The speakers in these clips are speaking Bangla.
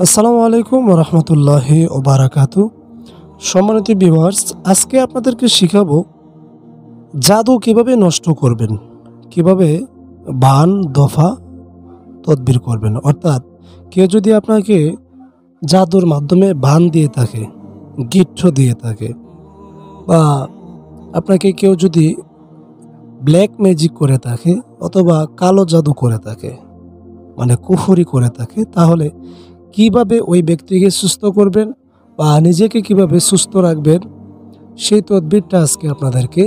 আসসালামু আলাইকুম ওয়া রাহমাতুল্লাহি ওয়া বারাকাতু। সম্মানিত ভিউয়ার্স, আজকে আপনাদেরকে শিখাবো জাদু কিভাবে নষ্ট করবেন, কিভাবে বান দফা তদবির করবেন। অর্থাৎ কেউ যদি আপনাকে জাদুর মাধ্যমে বান দিয়ে থাকে, গিট্ট দিয়ে থাকে, বা আপনাকে কেউ যদি ব্ল্যাক ম্যাজিক করে থাকে অথবা কালো জাদু করে থাকে, মানে কুফরি করে থাকে, তাহলে কিভাবে ওই ব্যক্তিকে সুস্থ করবেন বা নিজেকে কিভাবে সুস্থ রাখবেন সেই তদবিরটা আজকে আপনাদেরকে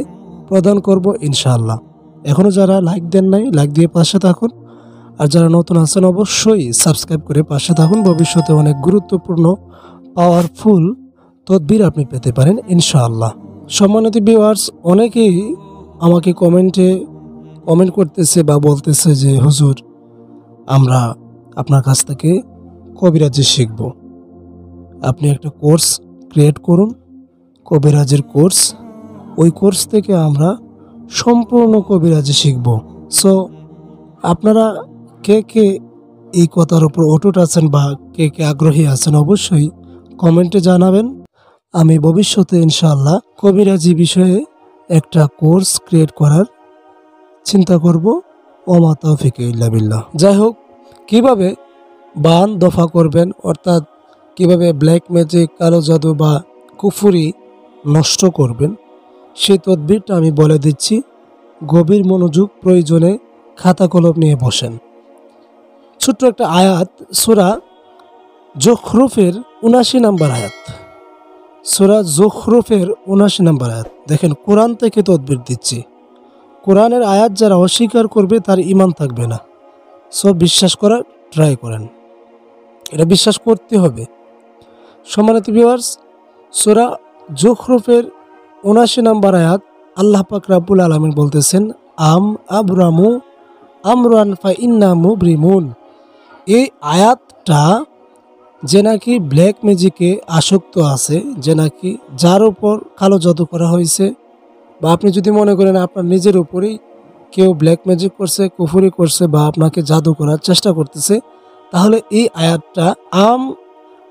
প্রদান করব ইনশাআল্লাহ। এখনও যারা লাইক দেন নাই, লাইক দিয়ে পাশে থাকুন, আর যারা নতুন আছেন অবশ্যই সাবস্ক্রাইব করে পাশে থাকুন। ভবিষ্যতে অনেক গুরুত্বপূর্ণ পাওয়ারফুল তদবির আপনি পেতে পারেন ইনশাআল্লাহ। সম্মানিত ভিউয়ার্স, অনেকেই আমাকে কমেন্ট করতেছে বা বলতেছে যে হুজুর, আমরা আপনার কাছ থেকে কবিরাজি শিখব। আপনি একটা কোর্স ক্রিয়েট করুন, কবিরাজের কোর্স। ওই কোর্স থেকে আমরা সম্পূর্ণ কবিরাজি শিখব। সো আপনারা কে কে এই কথার উপর অটুট আছেন বা কে কে আগ্রহী আছেন অবশ্যই কমেন্টে জানাবেন। আমি ভবিষ্যতে ইনশাআল্লাহ কবিরাজি বিষয়ে একটা কোর্স ক্রিয়েট করার চিন্তা করব। ওমা তাওফিক ইল্লা বিল্লাহ। যাই হোক, কিভাবে বান দফা করবেন, অর্থাৎ কিভাবে ব্ল্যাক ম্যাজিক, কালো জাদু বা কুফুরি নষ্ট করবেন, সেই তদবিরটা আমি বলে দিচ্ছি। গভীর মনোযোগ প্রয়োজনে খাতা কলম নিয়ে বসেন। ছোট্ট একটা আয়াত, সূরা যুখরুফের ৭৯ নম্বর আয়াত। সূরা যুখরুফের ৭৯ নম্বর আয়াত। দেখেন, কোরআন থেকে তদবির দিচ্ছি। কোরআনের আয়াত যারা অস্বীকার করবে তার ঈমান থাকবে না। সব বিশ্বাস করার ট্রাই করেন, এটা বিশ্বাস করতে হবে। সম্মানিত ভিউয়ার্স, সূরা যুখরুফের ৭৯ নম্বর আয়াত, আল্লাহ পাক রব্বুল আলামিন বলতেছেন, আবরামু আমরান ফা ইন্না মুবরিমুন। এই আয়াতটা যে নাকি ব্ল্যাক ম্যাজিকে আসক্ত আছে, যে নাকি যার উপর কালো জাদু করা হয়েছে, বা আপনি যদি মনে করেন আপনার নিজের উপরেই কেউ ব্ল্যাক ম্যাজিক করছে, কুফরি করছে, বা আপনাকে জাদু করার চেষ্টা করতেছে, তাহলে এই আয়াতটা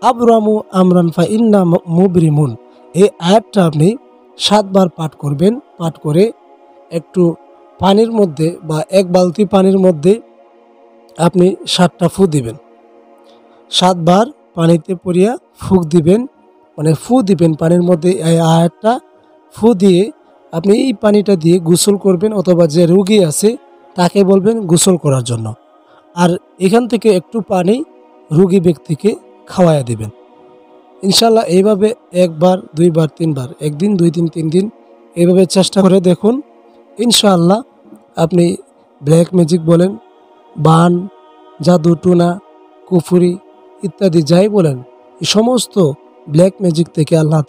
আবরামু আমরান ফা ইন্না মুবরিমুন, এই আয়াতটা আপনি 7 বার পাঠ করবেন। পাঠ করে একটু পানির মধ্যে বা 1 বালতি পানির মধ্যে আপনি 7টা ফু দিবেন। 7 বার পানিতে পড়িয়া ফুক দিবেন, মানে ফু দিবেন পানির মধ্যে। এই আয়াতটা ফু দিয়ে আপনি এই পানিটা দিয়ে গোসল করবেন, অথবা যে রোগী আছে তাকে বলবেন গোসল করার জন্য। আর এখান থেকে একটু পানি রোগী ব্যক্তিকে খাওয়াইয়া দিবেন। ইনশাল্লাহ এইভাবে 1 বার 2 বার 3 বার, 1 দিন 2 দিন 3 দিন এইভাবে চেষ্টা করে দেখুন। ইনশাআল্লাহ আপনি ব্ল্যাক ম্যাজিক বলেন, বান, জাদু টুনা, কুফুরি ইত্যাদি যাই বলেন, এই সমস্ত ব্ল্যাক ম্যাজিক থেকে আল্লাহ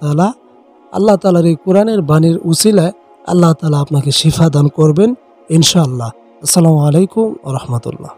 তাআলার এই কোরআনের বাণীর উসিলায় আল্লাহ তাআলা আপনাকে শিফা দান করবেন ইনশাআল্লাহ। আসসালামু আলাইকুম ওয়া রাহমাতুল্লাহ।